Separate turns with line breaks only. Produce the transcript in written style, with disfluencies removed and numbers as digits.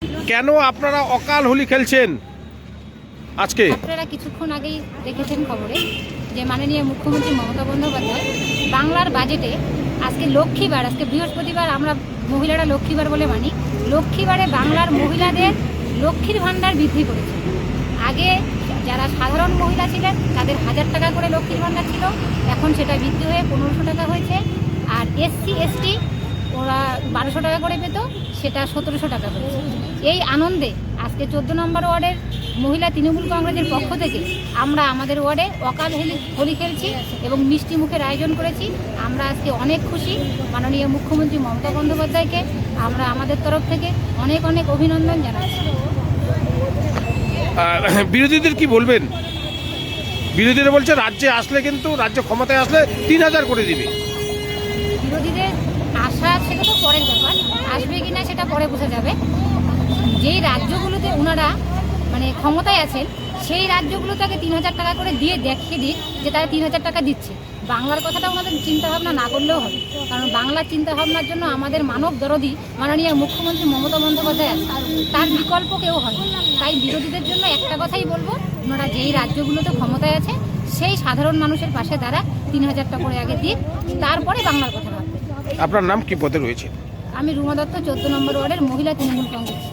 কেন আপনারা অকাল হোলি খেলছেন আজকে?
আপনারা কিছুক্ষণ আগেই দেখেছেন খবরে যে মাননীয় মুখ্যমন্ত্রী মমতা বন্দ্যোপাধ্যায় বাংলার বাজেটে আজকে লক্ষ্মীবার, আজকে বৃহস্পতিবার, আমরা মহিলারা লক্ষ্মীবার বলে মানি, লক্ষ্মীবারে বাংলার মহিলাদের লক্ষ্মীর ভাণ্ডার বৃদ্ধি করেছে। আগে যারা সাধারণ মহিলা ছিলেন তাদের 1000 টাকা করে লক্ষ্মীর ভাণ্ডার ছিল, এখন সেটা বৃদ্ধি হয়ে 1500 টাকা হয়েছে। আর এসসি এসটি ওরা 1200 টাকা করে পেত, সেটা 1700 টাকা হয়েছে। এই আনন্দে আজকে 14 নম্বর ওয়ার্ডের মহিলা তৃণমূল কংগ্রেসের পক্ষ থেকে আমরা আমাদের ওয়ার্ডে অকাল হোলি খেলছি এবং মিষ্টি মুখের আয়োজন করেছি। আমরা আজকে অনেক খুশি। মাননীয় মুখ্যমন্ত্রী মমতা বন্দ্যোপাধ্যায়কে আমরা আমাদের তরফ থেকে অনেক অনেক অভিনন্দন জানাচ্ছি।
বিরোধীদের কি বলবেন? বিরোধীরা বলছে রাজ্যে আসলে, কিন্তু রাজ্য ক্ষমতায় আসলে 3000 করে দিবে।
বিরোধীদের আশা সেটা তো পরের ব্যাপার, আসবে কিনা সেটা পরে বোঝা যাবে। যেই রাজ্যগুলোতে ওনারা ক্ষমতায় আছেন সেই রাজ্যগুলো তাকে 3000 টাকা করে দিয়ে দেখিয়ে দিন যে তারা 3000 টাকা দিচ্ছে। বাংলার কথাটা ওনাদের চিন্তাভাবনা না করলেও হবে, কারণ বাংলার চিন্তাভাবনার জন্য আমাদের মানব দরদি মাননীয় মুখ্যমন্ত্রী মমতা বন্দ্যোপাধ্যায় আছে, তার বিকল্প কেউ হয়। তাই বিরোধীদের জন্য একটা কথাই বলবো, ওনারা যেই রাজ্যগুলোতে ক্ষমতায় আছে সেই সাধারণ মানুষের পাশে তারা 3000 টাকা করে আগে দিন, তারপরে বাংলার কথা ভাববে।
আপনার নাম কি পদে রয়েছে?
আমি রুমা দত্ত, 14 নম্বর ওয়ার্ডের মহিলা তৃণমূল কংগ্রেস।